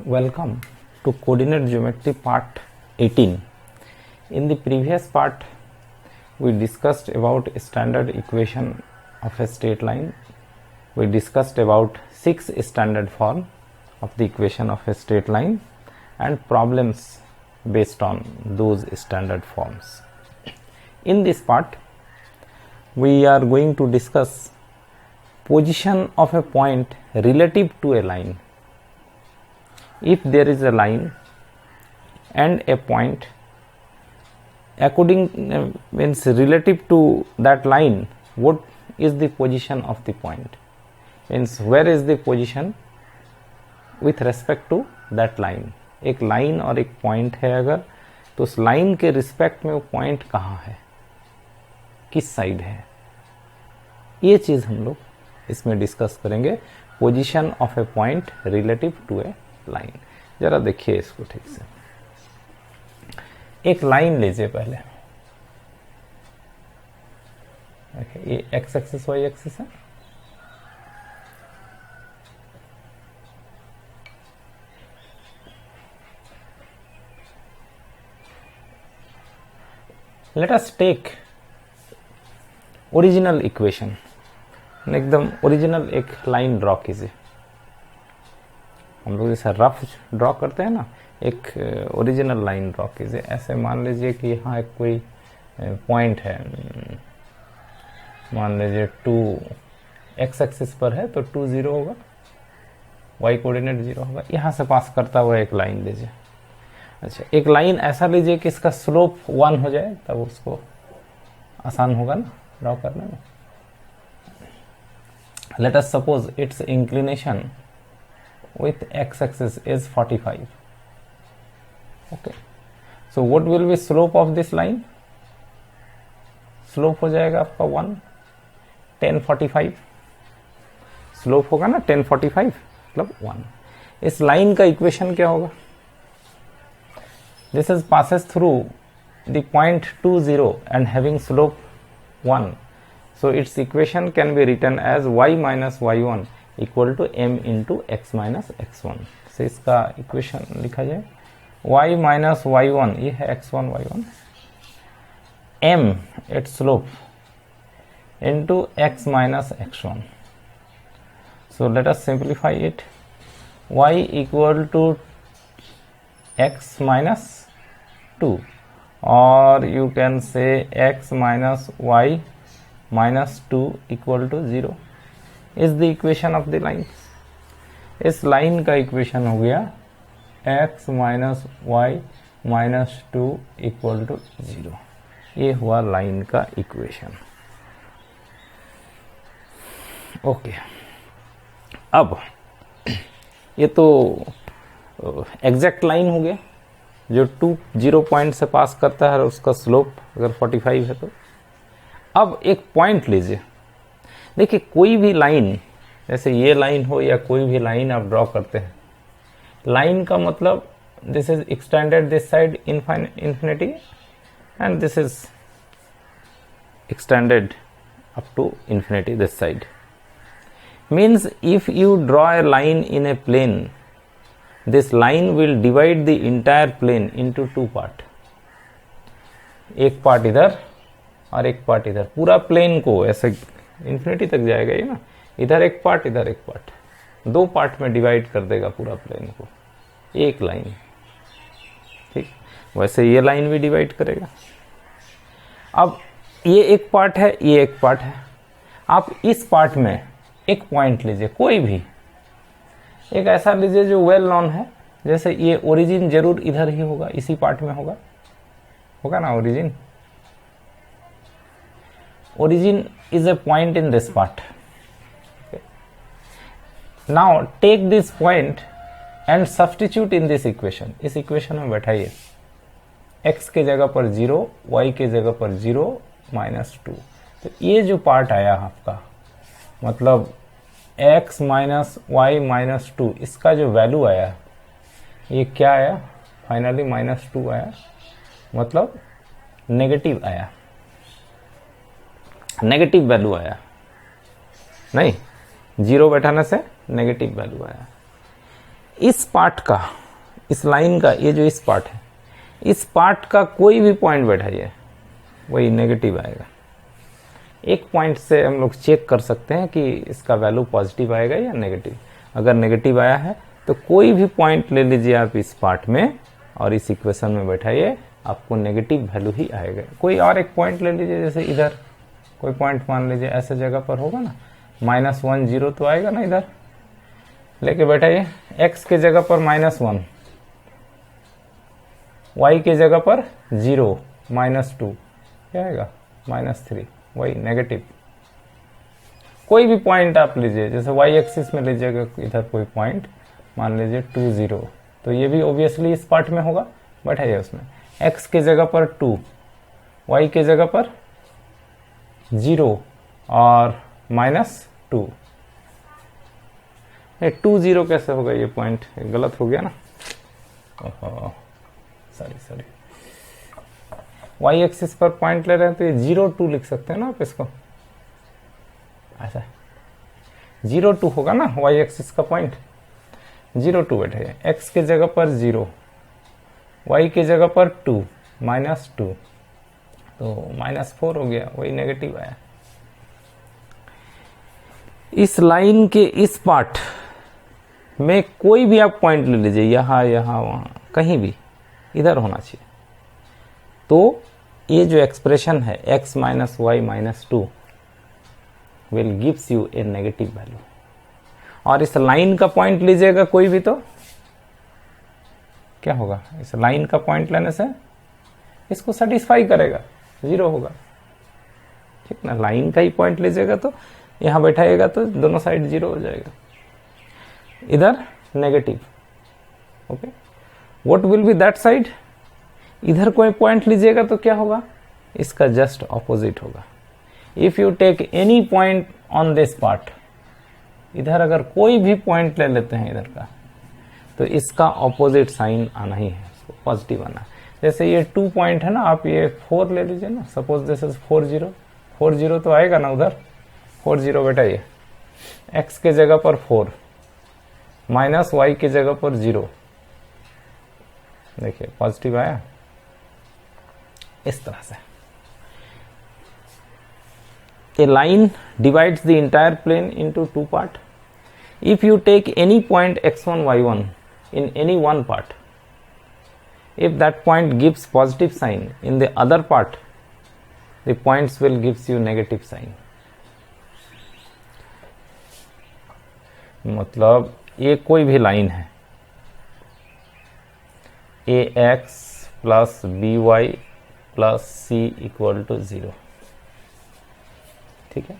Welcome to Coordinate Geometry Part 18. In the previous part, we discussed about standard equation of a straight line. We discussed about 6 standard form of the equation of a straight line and problems based on those standard forms. In this part, we are going to discuss position of a point relative to a line. If there is a line and a point means relative to that line, what is the position of the point? Means where is the position with respect to that line? एक line और एक point है अगर, तो उस line के respect में वो पॉइंट कहाँ है, किस साइड है, ये चीज हम लोग इसमें डिस्कस करेंगे. Position of a point relative to a line. जरा देखिए इसको ठीक से. एक लाइन लीजिए पहले. ये एक्स एक्सिस वाई एक्सिस है. Let us take original equation. एकदम ओरिजिनल एक लाइन ड्रॉ कीजिए. हम लोग जैसे रफ ड्रॉ करते हैं ना, एक ओरिजिनल लाइन ड्रॉ कीजिए. ऐसे मान लीजिए कि यहाँ एक कोई पॉइंट है. मान लीजिए 2 एक्स एक्सिस पर है तो 2 0 होगा, वाई कोऑर्डिनेट 0 होगा. यहाँ से पास करता हुआ एक लाइन लीजिए. अच्छा, एक लाइन ऐसा लीजिए कि इसका स्लोप 1 हो जाए, तब उसको आसान होगा ना ड्रॉ करने में. Let us suppose it's inclination with x-axis is 45. Okay, so what will be slope of this line? Slope हो जाएगा आपका 1 10 45. स्लोप होगा ना 10 45 मतलब 1. इस लाइन का इक्वेशन क्या होगा? This is passes through the point 2 0 and having slope 1. So its equation can be written as y minus y1 equal to m into X minus X one. से इसका इक्वेशन लिखा जाए y माइनस वाई वन, ये है X one Y one, m it slope into X minus X one. So let us simplify it. y equal to X minus 2 और you can say x minus Y minus 2 equal to 0 is the equation of the line. इस line का equation हो गया x minus Y minus 2 equal to 0. ये हुआ line का equation. Okay, अब ये तो एग्जैक्ट लाइन हो गया जो 2 0 पॉइंट से पास करता है और उसका स्लोप अगर 45 है तो. अब एक पॉइंट लीजिए. देखिए कोई भी लाइन, जैसे ये लाइन हो या कोई भी लाइन आप ड्रॉ करते हैं, लाइन का मतलब this is extended this side infinity and this is extended up to infinity this side. Means if you draw a line in a plane, this line will divide the entire plane into 2 part. एक part इधर और एक part इधर. पूरा plane को ऐसे infinity तक जाएगा ये ना, इधर एक पार्ट इधर एक पार्ट, 2 पार्ट में डिवाइड कर देगा पूरा प्लेन को एक लाइन. ठीक, वैसे ये लाइन भी डिवाइड करेगा. अब ये एक पार्ट है, ये एक पार्ट है. आप इस पार्ट में एक पॉइंट लीजिए, कोई भी एक ऐसा लीजिए जो वेल नोन है. जैसे ये ओरिजिन जरूर इधर ही होगा, इसी पार्ट में होगा ना origin. Origin is a point in this part. Okay. Now take this point and substitute in this equation. इस equation में बैठाइए. x के जगह पर 0, y के जगह पर 0 माइनस 2. तो ये जो पार्ट आया आपका, मतलब x माइनस वाई माइनस 2, इसका जो वैल्यू आया ये क्या आया? फाइनली माइनस 2 आया, मतलब नेगेटिव आया. नेगेटिव वैल्यू आया नहीं, 0 बैठाने से नेगेटिव वैल्यू आया. इस पार्ट का, इस लाइन का, ये जो इस पार्ट है, इस पार्ट का कोई भी पॉइंट बैठाइए वही नेगेटिव आएगा। एक पॉइंट से हम लोग चेक कर सकते हैं कि इसका वैल्यू पॉजिटिव आएगा या नेगेटिव। अगर नेगेटिव आया है तो कोई भी पॉइंट ले लीजिए आप इस पार्ट में और इस इक्वेशन में बैठाइए, आपको नेगेटिव वैल्यू ही आएगा। कोई और एक पॉइंट ले लीजिए, जैसे इधर कोई पॉइंट मान लीजिए, ऐसे जगह पर होगा ना, -1 0 तो आएगा ना, इधर लेके बैठाइए। x के जगह पर -1, y के जगह पर 0, -2, क्या आएगा -3, वही नेगेटिव। कोई भी पॉइंट आप लीजिए, जैसे y एक्सिस में लीजिएगा इधर कोई पॉइंट, मान लीजिए 2 0, तो ये भी ऑब्वियसली इस पार्ट में होगा, बैठाइए उसमें। x के जगह पर 2, y के जगह पर 0 और -2। 2 0 कैसे होगा, ये पॉइंट गलत हो गया ना, सॉरी। y एक्सिस पर पॉइंट ले रहे हैं तो ये 0 2 लिख सकते हैं ना आप इसको, ऐसा 0 2 होगा ना y एक्सिस का पॉइंट, 0 2 बैठे। x के जगह पर 0, y के जगह पर 2, -2, तो -4 हो गया, वही नेगेटिव आया। इस लाइन के इस पार्ट में कोई भी आप पॉइंट ले लीजिए, यहां वहां कहीं भी, इधर होना चाहिए, तो ये जो एक्सप्रेशन है x - y - 2 will gives U A negative value. और इस लाइन का पॉइंट लीजिएगा कोई भी, तो क्या होगा, इस लाइन का पॉइंट लेने से इसको सेटिस्फाई करेगा, 0 होगा, ठीक ना। लाइन का ही पॉइंट लीजिएगा तो यहां बैठाएगा तो दोनों साइड 0 हो जाएगा, इधर negative. Okay, what will be that side, इधर कोई पॉइंट लीजिएगा तो क्या होगा, इसका जस्ट ऑपोजिट होगा। If you take any point on this part, इधर अगर कोई भी पॉइंट ले लेते हैं इधर का, तो इसका ऑपोजिट साइन आना ही है, इसको पॉजिटिव आना। जैसे ये 2 पॉइंट है ना, आप ये 4 ले लीजिए ना, सपोज दिस इज 4 0, 4 0 तो आएगा ना उधर, 4 0 बेटा, ये x के जगह पर 4, -y के जगह पर 0, देखिए पॉजिटिव आया, इस तरह से। A line divides the entire plane into 2 parts. If you take any point x1 y1 in any one part, if that point gives positive sign in the other part, the points will gives you negative sign. मतलब ये कोई भी line है, ax plus by plus c equal to 0, ठीक है।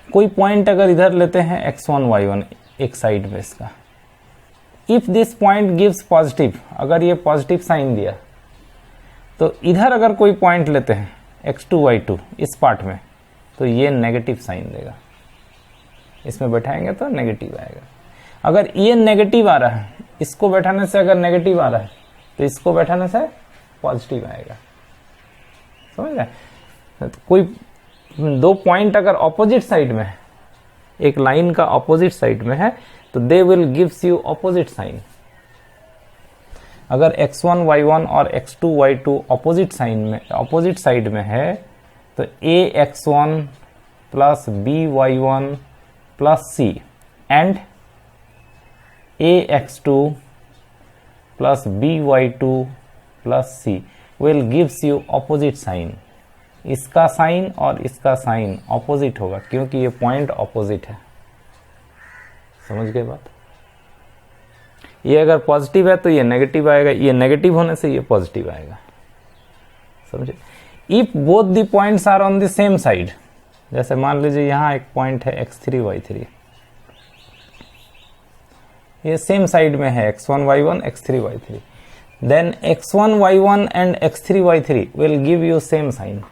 कोई point अगर इधर लेते हैं x1 y1 एक साइड में इसका, if this point gives positive, अगर ये पॉजिटिव साइन दिया, तो इधर अगर कोई पॉइंट लेते हैं x2 y2 इस पार्ट में, तो ये नेगेटिव साइन देगा, इसमें बैठाएंगे तो नेगेटिव आएगा। अगर ये नेगेटिव आ रहा है, इसको बैठाने से अगर नेगेटिव आ रहा है, तो इसको बैठाने से पॉजिटिव आएगा, समझ रहे। तो कोई 2 पॉइंट अगर ऑपोजिट साइड में है, एक लाइन का ऑपोजिट साइड में है, तो they will gives you opposite sign. अगर x1 y1 और x2 y2 ऑपोजिट साइन में, ऑपोजिट साइड में है, तो ax1 plus by1 plus c and ax2 plus by2 plus c will gives you opposite sign. इसका साइन और इसका sign opposite होगा, क्योंकि ये पॉइंट ऑपोजिट है, समझ गए बात। ये अगर पॉजिटिव है तो ये नेगेटिव आएगा, ये नेगेटिव होने से ये पॉजिटिव आएगा, समझे। If both the points are on the same side, जैसे मान लीजिए यहां एक पॉइंट है x3 y3, ये सेम साइड में है x1 y1 x3 y3, then x1 y1 and x3 y3 will give you same sign.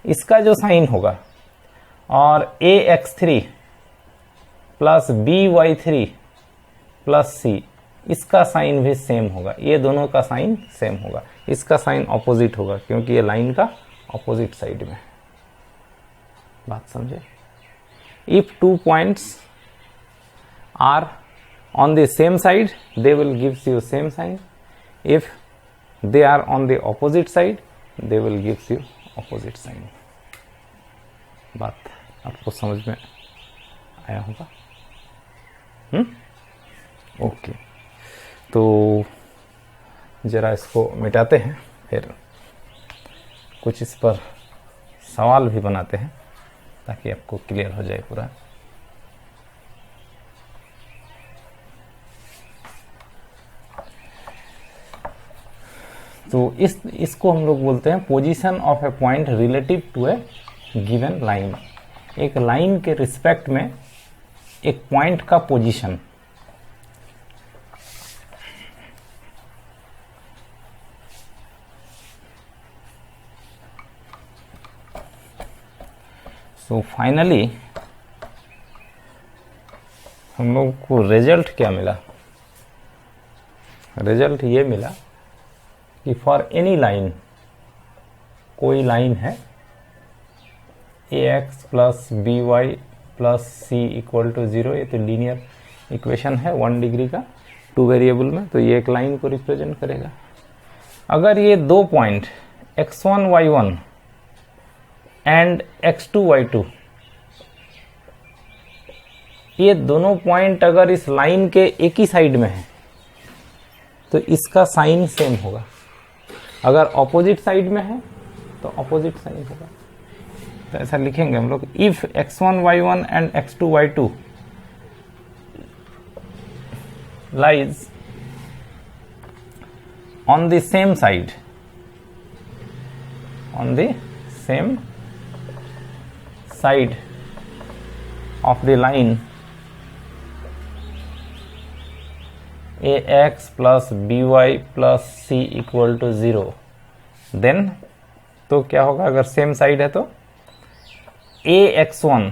इसका जो साइन होगा और ax3 plus by3 plus c, इसका साइन भी सेम होगा, ये दोनों का साइन सेम होगा, इसका साइन ऑपोजिट होगा, क्योंकि ये लाइन का ऑपोजिट साइड में। बात समझे। If 2 points are on the same side they will gives you same sign. If they are on the opposite side they will gives you opposite sign. बात आपको समझ में आया होगा? ओके, तो जरा इसको मिटाते हैं, फिर कुछ इस पर सवाल भी बनाते हैं ताकि आपको क्लियर हो जाए पूरा। तो इसको हम लोग बोलते हैं position of a point relative to a given line. एक लाइन के रिस्पेक्ट में एक पॉइंट का पोजीशन। सो फाइनली हम लोग को रिजल्ट क्या मिला? रिजल्ट ये मिला कि फॉर एनी लाइन, कोई लाइन है ax plus B Y plus C equal to 0, ये तो लीनियर इक्वेशन है 1 डिग्री का 2 वेरिएबल में, तो ये एक लाइन को रिप्रेजेंट करेगा। अगर ये दो point x1 y1 and x2 y2, ये दोनों पॉइंट अगर इस लाइन के एक ही साइड में है तो इसका साइन सेम होगा। अगर ऑपोजिट साइड में है तो ऑपोजिट साइन होगा। तो ऐसा लिखेंगे हम लोग, if x1 y1 and x2 y2 lies on the same side, on the same side of the line ax plus by plus c equal to 0, then तो क्या होगा? अगर सेम साइड है तो ax1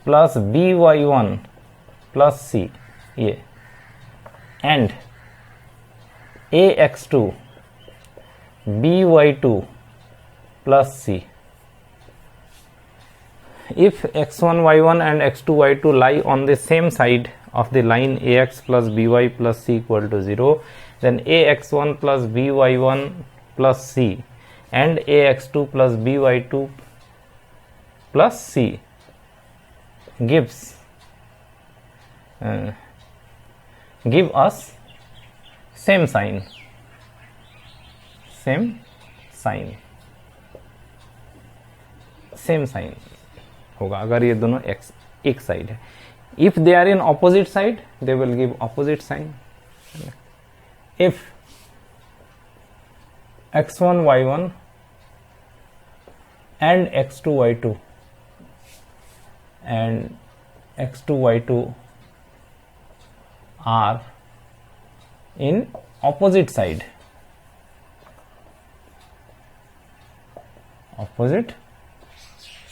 plus by1 plus c ये, and ax2 by2 plus c. If x1 y1 and x2 y2 lie on the same side of the line ax plus by plus c equal to 0, then ax1 plus by1 plus c and ax2 plus by2 plus c give us same sign, same sign, same sign होगा अगर ये दोनों x एक side है। If they are in opposite side they will give opposite sign. If x1 y1 and x2 y2 and x2 y2 are in opposite side, opposite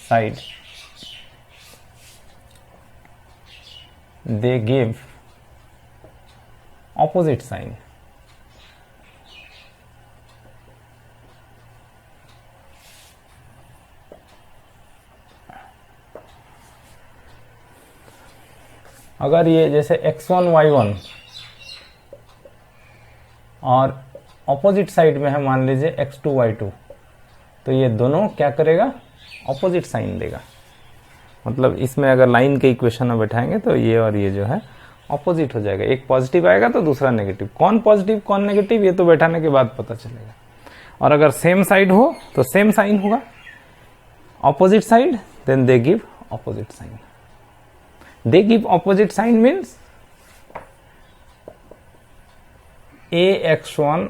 side, they give opposite sign. अगर ये जैसे x1 y1 और opposite side में है, मान लीजिए x2 y2, तो ये दोनों क्या करेगा? ऑपोजिट साइन देगा। मतलब इसमें अगर लाइन के इक्वेशन में बैठाएंगे तो ये और ये जो है ऑपोजिट हो जाएगा। एक पॉजिटिव आएगा तो दूसरा नेगेटिव। कौन पॉजिटिव कौन नेगेटिव ये तो बैठाने के बाद पता चलेगा। और अगर सेम साइड हो तो सेम साइन होगा। Opposite side then they give opposite sign. They give opposite sign means ax1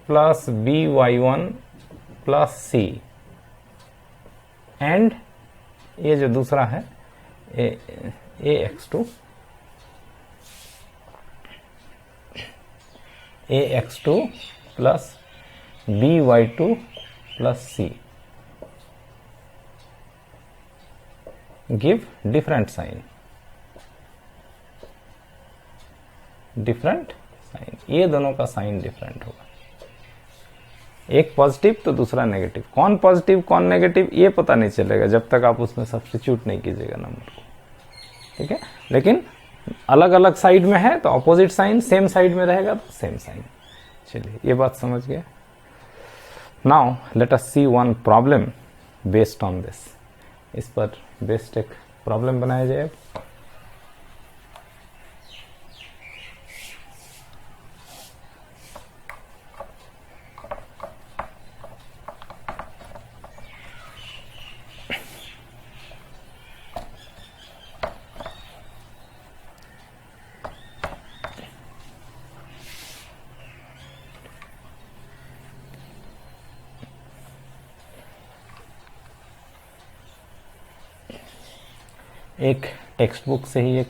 plus by1 plus c and ये जो दूसरा है ax2 plus by2 plus c give different sign, different sign. ये दोनों का साइन डिफरेंट होगा। एक पॉजिटिव तो दूसरा नेगेटिव। कौन पॉजिटिव कौन नेगेटिव ये पता नहीं चलेगा जब तक आप उसमें सब्स्टिट्यूट नहीं कीजिएगा नंबर को, ठीक है। लेकिन अलग अलग साइड में है तो ऑपोजिट साइन, सेम साइड में रहेगा तो सेम साइन। चलिए ये बात समझ गए। Now let us see one problem based on this. इस पर बेस्ड एक प्रॉब्लम बनाया जाए। एक टेक्स्ट बुक से ही एक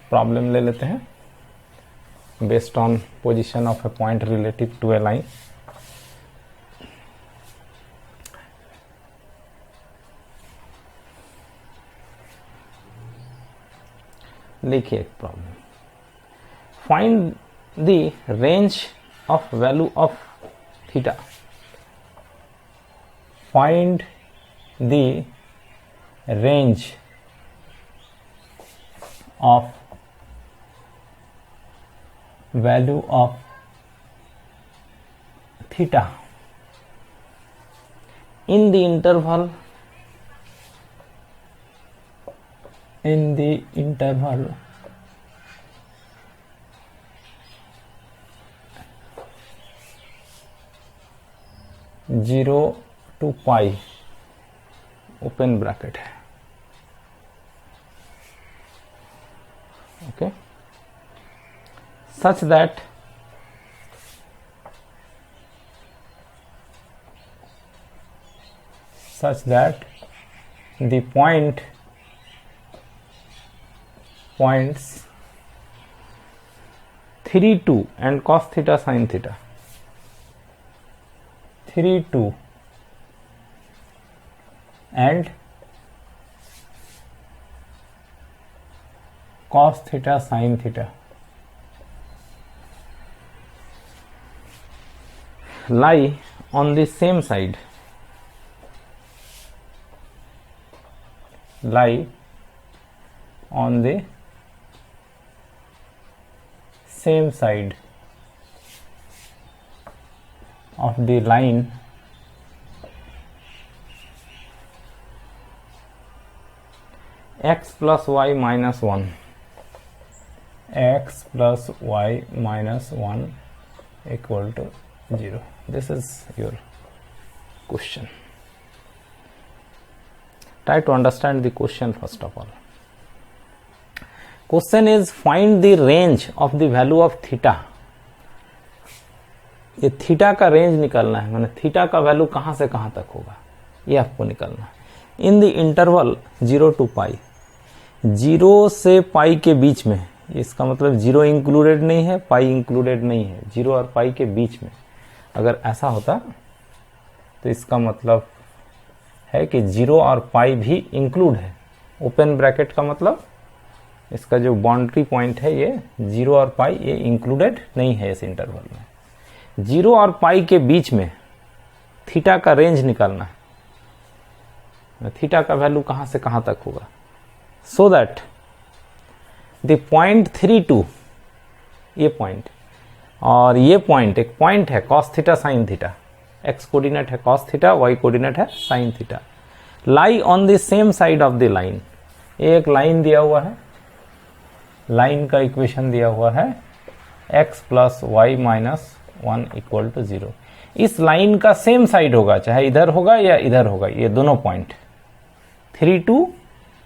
प्रॉब्लम ले लेते हैं based on position of a point relative to a line. देखिए एक problem, find the range of value of theta, find the range of value of theta in the interval 0 to pi open bracket है। Okay, such that the points 3, 2 and cos theta sin theta, 3, 2 and cos theta sin theta lie on the same side, lie on the same side of the line x plus y minus 1, x plus y minus 1 equal to 0. This is your question. Try to understand the question first of all. Question is find the range of the value of theta. ये theta का range निकालना है, माने theta का value कहां से कहां तक होगा ये आपको निकालना है। इन द इंटरवल 0 to पाई, 0 से पाई के बीच में, इसका मतलब 0 इंक्लूडेड नहीं है, पाई इंक्लूडेड नहीं है, 0 और पाई के बीच में। अगर ऐसा होता तो इसका मतलब है कि 0 और पाई भी इंक्लूड है। ओपन ब्रैकेट का मतलब इसका जो बाउंड्री पॉइंट है ये 0 और पाई ये इंक्लूडेड नहीं है इस इंटरवल में। 0 और पाई के बीच में थीटा का रेंज निकालना है, थीटा का वैल्यू कहां से कहां तक होगा। सो दैट द पॉइंट 3, 2 ये पॉइंट और ये पॉइंट, एक पॉइंट है cos theta sin theta, x coordinate है cos थीटा, y कोऑर्डिनेट है sin theta, lie on the same side of the line. एक लाइन दिया हुआ है, लाइन का इक्वेशन दिया हुआ है x plus Y minus 1 equal to 0। इस लाइन का सेम साइड होगा, चाहे इधर होगा या इधर होगा, ये दोनों point 3, 2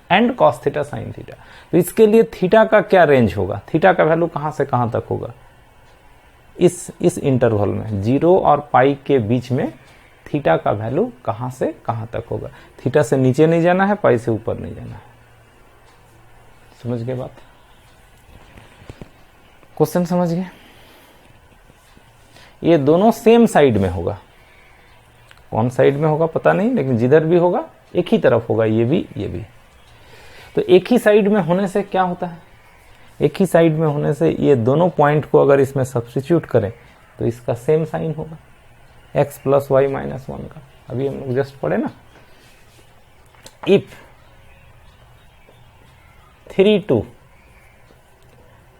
and cos theta sin theta. तो इसके लिए थीटा का क्या रेंज होगा, थीटा का वैल्यू कहां से कहां तक होगा इस इंटरवल में 0 और पाई के बीच में। थीटा का वैल्यू कहां से कहां तक होगा, थीटा से नीचे नहीं जाना है, पाई से ऊपर नहीं जाना है। समझ गए बात, क्वेश्चन समझ गए। ये दोनों सेम साइड में होगा, कौन साइड में होगा पता नहीं, लेकिन जिधर भी होगा एक ही तरफ होगा, ये भी ये भी। तो एक ही साइड में होने से क्या होता है, एक ही साइड में होने से ये दोनों पॉइंट को अगर इसमें सब्स्टिट्यूट करें तो इसका सेम साइन होगा, x प्लस वाई माइनस 1 का। अभी हम लोग जस्ट पढ़े ना, if 3, 2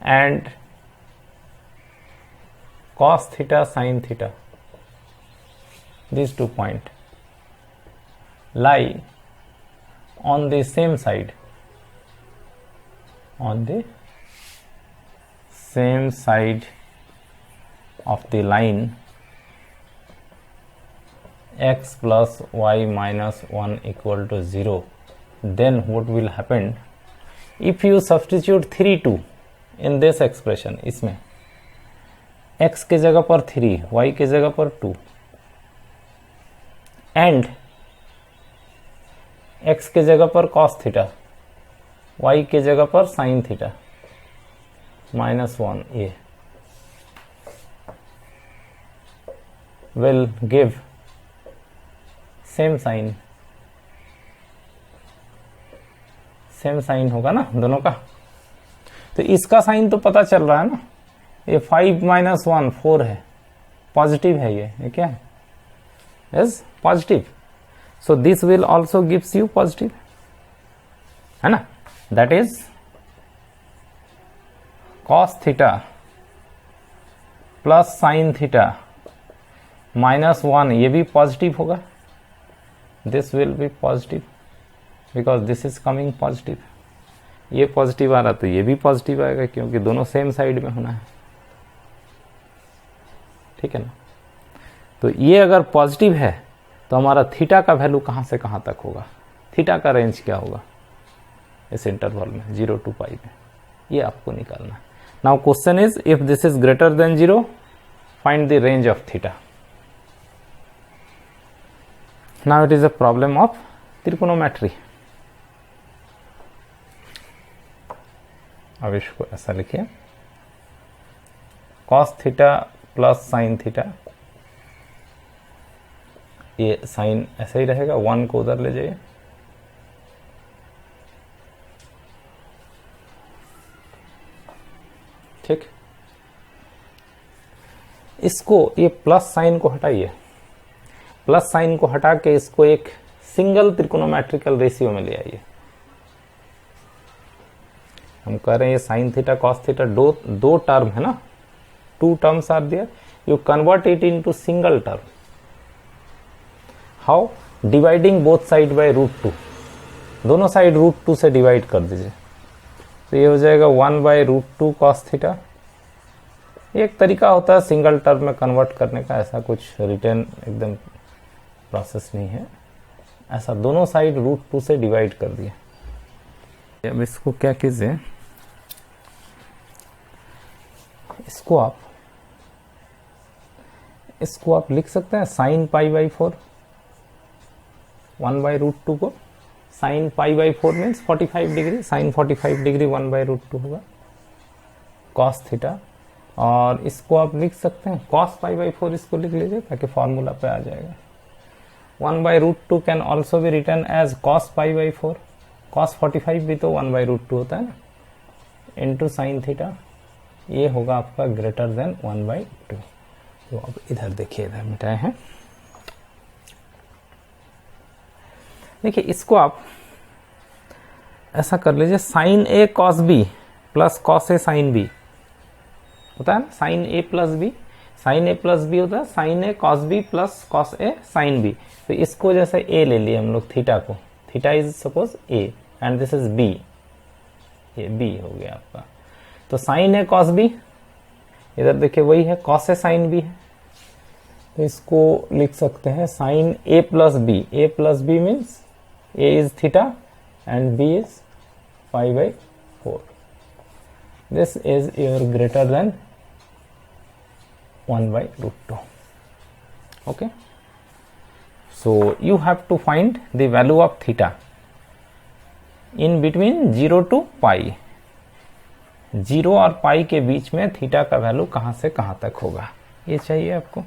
and cos theta sin theta, these 2 points lie on the same side, on the same side of the line x plus y minus 1 equal to 0, then what will happen? If you substitute 3 2 in this expression, इसमें x के जगह पर 3, y के जगह पर 2 and x के जगह पर cos थीटा, y के जगह पर sin थीटा minus 1, ये will give सेम साइन होगा ना दोनों का। तो इसका साइन तो पता चल रहा है ना, ये 5 माइनस 1 4 है, पॉजिटिव है, ये क्या है? Yes, positive. So this will also gives you positive, है ना। That is cos theta plus sine theta minus 1, ये भी पॉजिटिव होगा। This will be positive because this is coming positive. ये पॉजिटिव आ रहा तो ये भी पॉजिटिव आएगा, क्योंकि दोनों सेम साइड में होना है, ठीक है ना। तो ये अगर पॉजिटिव है तो हमारा थीटा का वैल्यू कहां से कहां तक होगा, थीटा का रेंज क्या होगा इस इंटरवल में 0 to पाई में, ये आपको निकालना है। Now question is if this is greater than 0, find the range of theta. Now it is a problem of trigonometry. अब इसको ऐसा लिखिए, cos theta plus sin theta, ये साइन ऐसे ही रहेगा, 1 को उधर ले जाइए, ठीक। इसको, ये प्लस साइन को हटाइए, प्लस साइन को हटा के इसको एक सिंगल त्रिकोणोमेट्रिकल रेशियो में ले आइए। हम कह रहे हैं ये साइन थीटा कॉस थीटा दो टर्म है ना, 2 terms are there, you convert it into single term. How? Dividing both side by √2, दोनों साइड √2 से डिवाइड कर दीजिए, तो ये हो जाएगा 1/√2 कॉस थीटा। एक तरीका होता है सिंगल टर्म में कन्वर्ट करने का, ऐसा कुछ रिटर्न एकदम प्रोसेस नहीं है, ऐसा दोनों साइड √2 से डिवाइड कर दिया। अब इसको क्या कीजिए, इसको आप लिख सकते हैं sin π/4, 1/√2 को sin π/4 means 45 degree, sin 45 degree 1/√2 होगा cos थीटा। और इसको आप लिख सकते हैं cos π/4, इसको लिख लीजिए ताकि फॉर्मूला पे आ जाएगा। 1/√2 can also be written as cos π/4, cos 45 भी तो 1/√2 होता है ना, इंटू साइन थीटा, ये होगा आपका ग्रेटर देन 1/2। तो अब इधर देखिए, इधर मिटाए हैं, देखिए इसको आप ऐसा कर लीजिए, sign A cos B plus cos A sine B होता है ना, sign A plus B, sign A plus B होता है sign A cos B plus cos A sine B. तो इसको जैसे ए ले लिए हम लोग, थीटा को, theta is suppose A and this is B, ये बी हो गया आपका। तो साइन ए कॉस बी, इधर देखिए वही है, कॉस ए साइन बी है, तो इसको लिख सकते हैं sine A plus B, A plus B means A is theta and B is π/4। This is your greater than 1/√2. Okay, so you have to find the value of theta in between 0 to pi. 0 और पाई के बीच में theta का value कहां से कहां तक होगा, ये चाहिए आपको।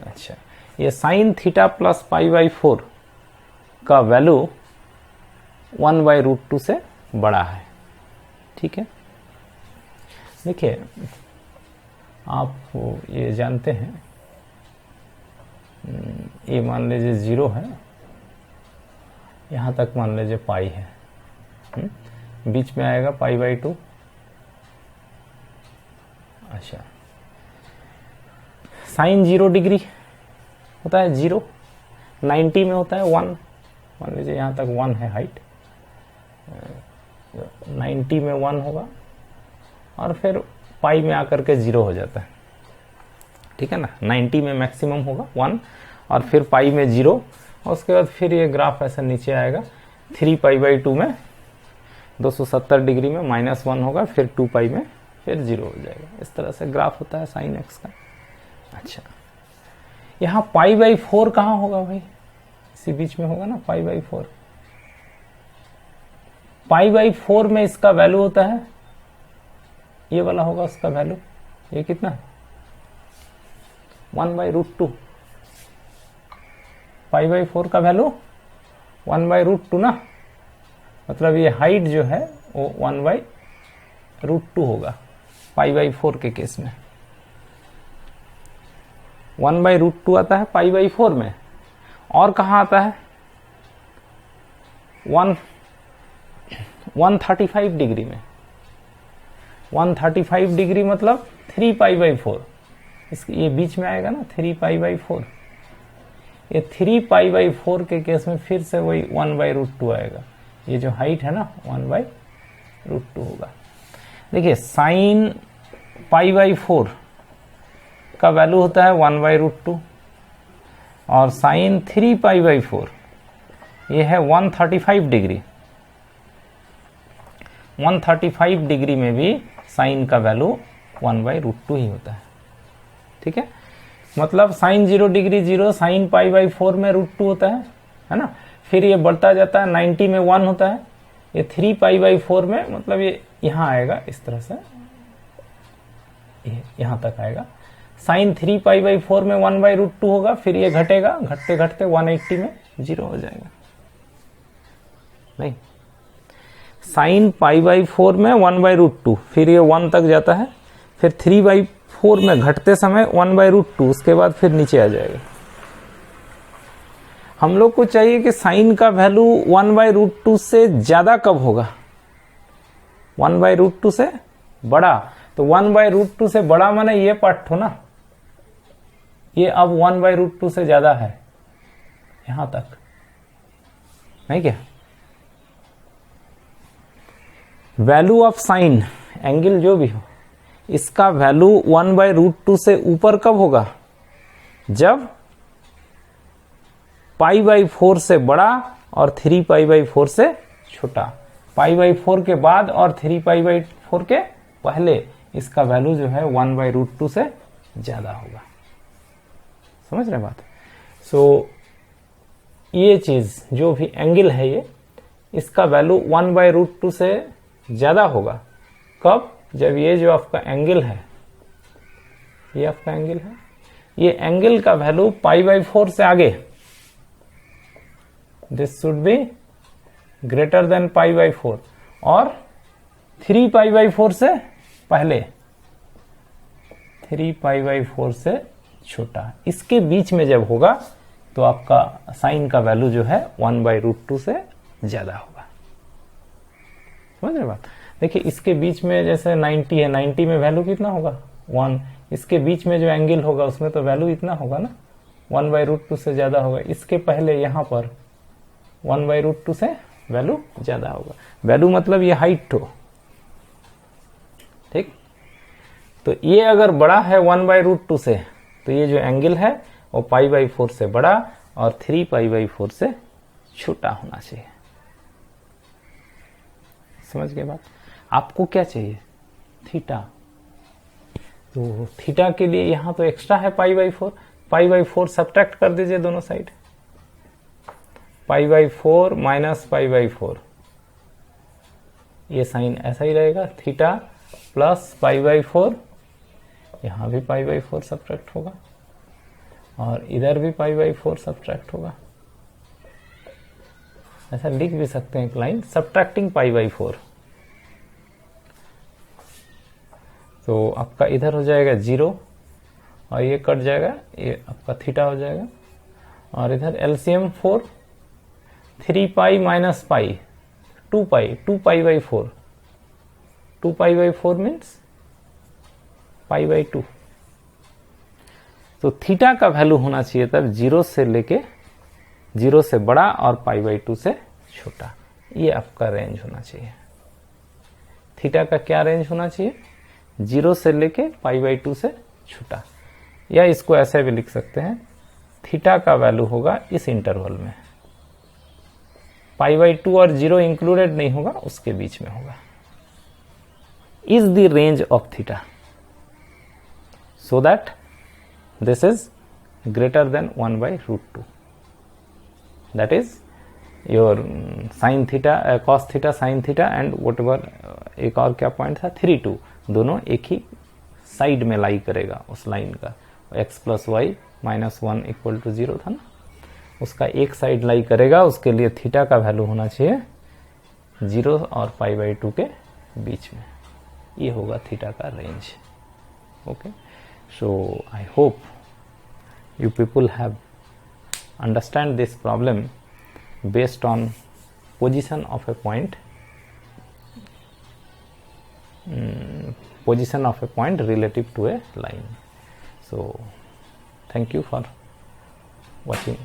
अच्छा, ये साइन थीटा प्लस π/4 का वैल्यू 1/√2 से बड़ा है, ठीक है। देखिए आप ये जानते हैं, ये मान लीजिए 0 है, यहां तक मान लीजिए पाई है, बीच में आएगा π/2, अच्छा, साइन 0 डिग्री होता है 0, 90 में होता है 1, मान लीजिए यहाँ तक 1 है हाइट, 90 में 1 होगा और फिर पाई में आकर के 0 हो जाता है, ठीक है ना। 90 में मैक्सिमम होगा 1 और फिर पाई में 0, और उसके बाद फिर ये ग्राफ ऐसा नीचे आएगा, 3π/2 में 270 डिग्री में -1 होगा, फिर 2π में फिर 0 हो जाएगा। इस तरह से ग्राफ होता है साइन एक्स का। अच्छा, यहाँ π/4 कहाँ होगा भाई, इसी बीच में होगा ना π/4। π/4 में इसका वैल्यू होता है, ये वाला होगा उसका वैल्यू, ये कितना है 1/√2। π/4 का वैल्यू 1/√2 ना, मतलब ये हाइट जो है वो 1/√2 होगा π/4 के केस में। 1/√2 आता है π/4 में, और कहाँ आता है 135 डिग्री में। 135 डिग्री मतलब 3π/4, ये बीच में आएगा ना 3π/4। ये 3π/4 के केस में फिर से वही 1/√2 आएगा, ये जो हाइट है ना 1/√2 होगा। देखिए साइन π/4 का वैल्यू होता है 1/√2 और साइन 3π/4 ये है 135 डिग्री। 135 डिग्री में भी साइन का वैल्यू 1/√2 ही होता है, ठीक है। मतलब साइन 0 डिग्री 0, साइन π/4 में √2 होता है ना। फिर ये बढ़ता जाता है, 90 में 1 होता है, ये 3π/4 में मतलब ये यहाँ आएगा इस तरह से, यहाँ तक आएगा। साइन 3π/4 में 1/√2 होगा, फिर ये घटेगा, घटते घटते 180 में 0 हो जाएगा। नहीं, साइन π/4 में 1/√2, फिर ये 1 तक जाता है, फिर 3/4 में घटते समय 1/√2, उसके बाद फिर नीचे आ जाएगा। हम लोग को चाहिए कि साइन का वैल्यू 1/√2 से ज्यादा कब होगा, 1/√2 से बड़ा। तो 1/√2 से बड़ा माने ये पार्ट हो ना, ये अब 1/√2 से ज्यादा है यहां तक, नहीं क्या। वैल्यू ऑफ साइन, एंगल जो भी हो, इसका वैल्यू 1/√2 से ऊपर कब होगा, जब π/4 से बड़ा और 3π/4 से छोटा। π/4 के बाद और 3π/4 के पहले इसका वैल्यू जो है 1/√2 से ज्यादा होगा। समझ रहे बात। सो ये चीज जो भी एंगल है ये, इसका वैल्यू 1/√2 से ज्यादा होगा कब, जब ये जो आपका एंगल है, ये आपका एंगल है, ये एंगल का वैल्यू π/4 से आगे, this should be greater than π/4, और 3π/4 से पहले, 3π/4 से छोटा, इसके बीच में जब होगा तो आपका साइन का वैल्यू जो है 1/√2 से ज्यादा होगा। समझ रहे बात। देखिए इसके बीच में जैसे 90 है, 90 में वैल्यू कितना होगा 1, इसके बीच में जो एंगल होगा उसमें तो वैल्यू इतना होगा ना, 1/√2 से ज्यादा होगा। इसके पहले यहां पर 1/√2 से वैल्यू ज्यादा होगा। वैल्यू मतलब ये हाइट हो, ठीक। तो ये अगर बड़ा है 1/√2 से, तो ये जो एंगल है वो π/4 से बड़ा और 3π/4 से छोटा होना चाहिए। समझ गए बात। आपको क्या चाहिए, थीटा। तो थीटा के लिए यहां तो एक्स्ट्रा है π/4, π/4 सब्ट्रैक्ट कर दीजिए दोनों साइड, π/4 माइनस π/4, ये साइन ऐसा ही रहेगा, थीटा प्लस π/4, यहां भी π/4 सब्ट्रैक्ट होगा और इधर भी π/4 सब्ट्रैक्ट होगा। ऐसा लिख भी सकते हैं एक लाइन, सब्ट्रैक्टिंग π/4। तो आपका इधर हो जाएगा 0 और ये कट जाएगा, ये आपका थीटा हो जाएगा। और इधर LCM 4, 3π minus pi 2π, 2π/4, 2π/4 means pi by 2। तो थीटा का वैल्यू होना चाहिए तब 0 से लेके 0 से बड़ा और पाई बाई 2 से छोटा, ये आपका रेंज होना चाहिए। थीटा का क्या रेंज होना चाहिए? 0 से लेके पाई बाई 2 से छोटा, या इसको ऐसे भी लिख सकते हैं, थीटा का वैल्यू होगा इस इंटरवल में, पाई बाई 2 और 0 इंक्लूडेड नहीं होगा, उसके बीच में होगा। Is the range of theta so that this is greater than 1/√2, that is your sign theta, cos theta, sine theta and what ever, एक और क्या पॉइंट था, 3/2, दोनों एक ही साइड में लाई करेगा उस लाइन का। x plus Y minus 1 equal to 0 था ना, उसका एक साइड लाई करेगा, उसके लिए थीटा का वैल्यू होना चाहिए 0 और पाई बाई 2 के बीच में, ये होगा थीटा का range. Okay, so I hope you people have understand this problem based on position of a point, position of a point relative to a line. So thank you for watching.